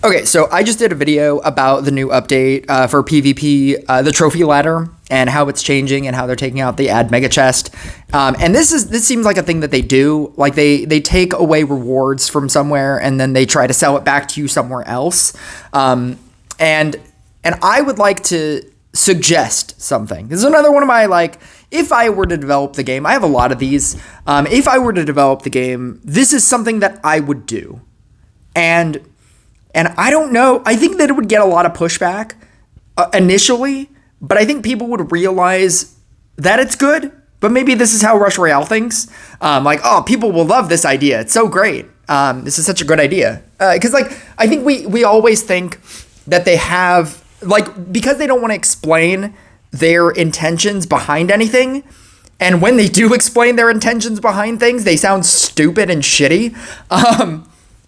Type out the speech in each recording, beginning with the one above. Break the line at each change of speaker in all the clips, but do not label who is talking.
Okay, so I just did a video about the new update for PvP, the trophy ladder, and how it's changing and how they're taking out the add mega chest. And this seems like a thing that they do. Like they take away rewards from somewhere and then they try to sell it back to you somewhere else. And I would like to suggest something. This is another one of my, like, if I were to develop the game, I have a lot of these. If I were to develop the game, this is something that I would do. And I don't know, I think that it would get a lot of pushback initially, but I think people would realize that it's good, but maybe this is how Rush Royale thinks. Like, oh, people will love this idea. It's so great. This is such a good idea. Because, like, I think we always think that they have, like, because they don't want to explain their intentions behind anything. And when they do explain their intentions behind things, they sound stupid and shitty.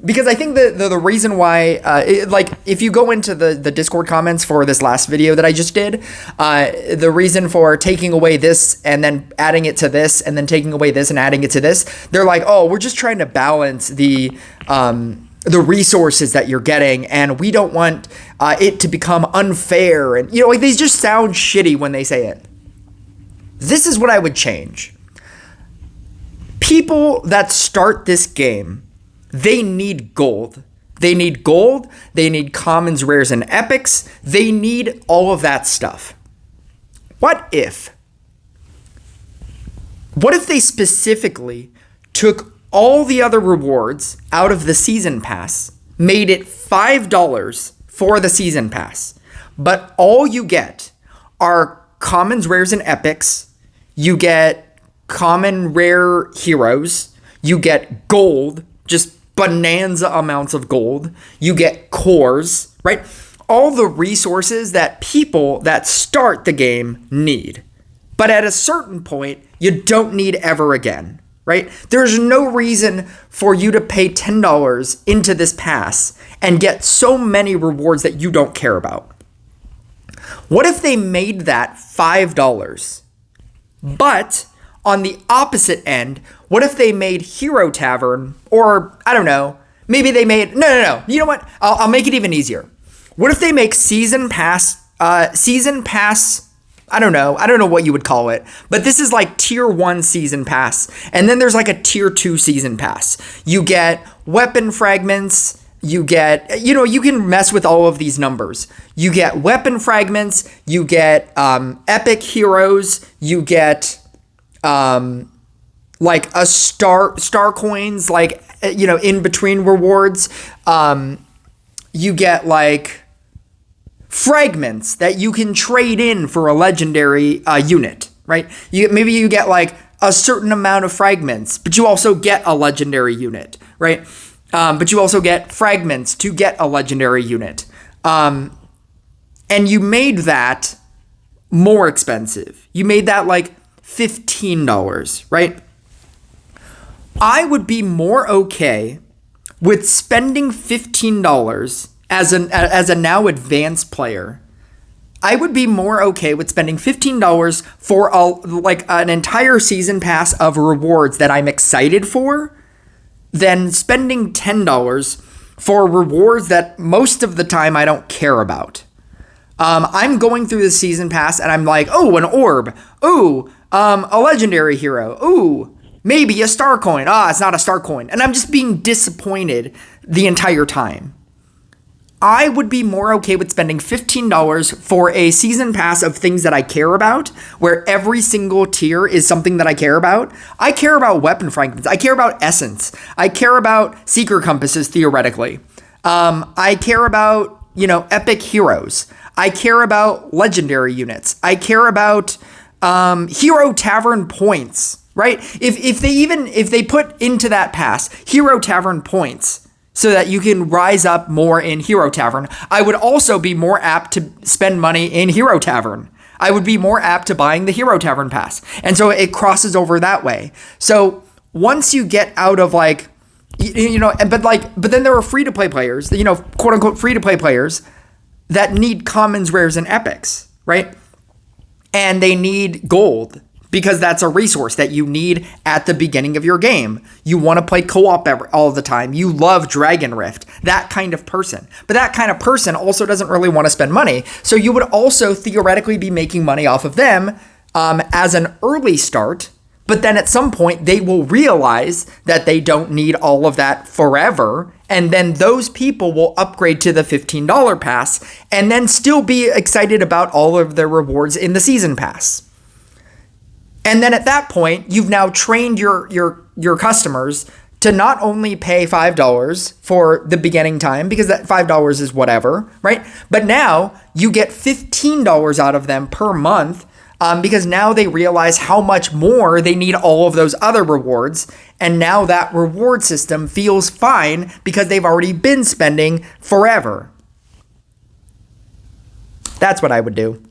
Because I think the reason why, like, if you go into the Discord comments for this last video that I just did, the reason for taking away this and then adding it to this and then taking away this and adding it to this, they're like, oh, we're just trying to balance the resources that you're getting, and we don't want it to become unfair. And, you know, like, they just sound shitty when they say it. This is what I would change. People that start this game, they need gold. They need gold. They need commons, rares, and epics. They need all of that stuff. What if they specifically took all the other rewards out of the season pass, made it $5 for the season pass, but all you get are commons, rares, and epics. You get common, rare heroes. You get gold, just bonanza amounts of gold. You get cores, right? All the resources that people that start the game need. But at a certain point, you don't need ever again, right? There's no reason for you to pay $10 into this pass and get so many rewards that you don't care about. What if they made that $5? But on the opposite end, what if they made Hero Tavern, or I don't know, maybe they made, no. You know what? I'll make it even easier. What if they make season pass, I don't know what you would call it, but this is like tier 1 season pass. And then there's like a tier 2 season pass. You get weapon fragments. You get, you know, you can mess with all of these numbers. You get weapon fragments. You get epic heroes. You get like a star coins, like, you know, in between rewards. You get like fragments that you can trade in for a legendary unit, right? Maybe you get like a certain amount of fragments, but you also get a legendary unit, right? But you also get fragments to get a legendary unit. And you made that more expensive. You made that like $15, right? I would be more okay with spending $15 as a now advanced player. I would be more okay with spending $15 for an entire season pass of rewards that I'm excited for than spending $10 for rewards that most of the time I don't care about. I'm going through the season pass and I'm like, oh, an orb. Ooh, a legendary hero. Ooh, maybe a star coin. It's not a star coin. And I'm just being disappointed the entire time. I would be more okay with spending $15 for a season pass of things that I care about, where every single tier is something that I care about. I care about weapon fragments. I care about essence. I care about seeker compasses, theoretically. I care about, you know, epic heroes. I care about legendary units. I care about Hero Tavern points, right? If they put into that pass Hero Tavern points, so that you can rise up more in Hero Tavern, I would also be more apt to spend money in Hero Tavern. I would be more apt to buying the Hero Tavern pass. And so it crosses over that way. So once you get out of like, you know, but then there are free-to-play players, you know, quote-unquote free-to-play players that need commons, rares, and epics, right? And they need gold because that's a resource that you need at the beginning of your game. You want to play co-op all the time. You love Dragon Rift, that kind of person. But that kind of person also doesn't really want to spend money. So you would also theoretically be making money off of them as an early start. But then at some point, they will realize that they don't need all of that forever. And then those people will upgrade to the $15 pass and then still be excited about all of their rewards in the season pass. And then at that point, you've now trained your customers to not only pay $5 for the beginning time, because that $5 is whatever, right? But now you get $15 out of them per month. Because now they realize how much more they need all of those other rewards. And now that reward system feels fine because they've already been spending forever. That's what I would do.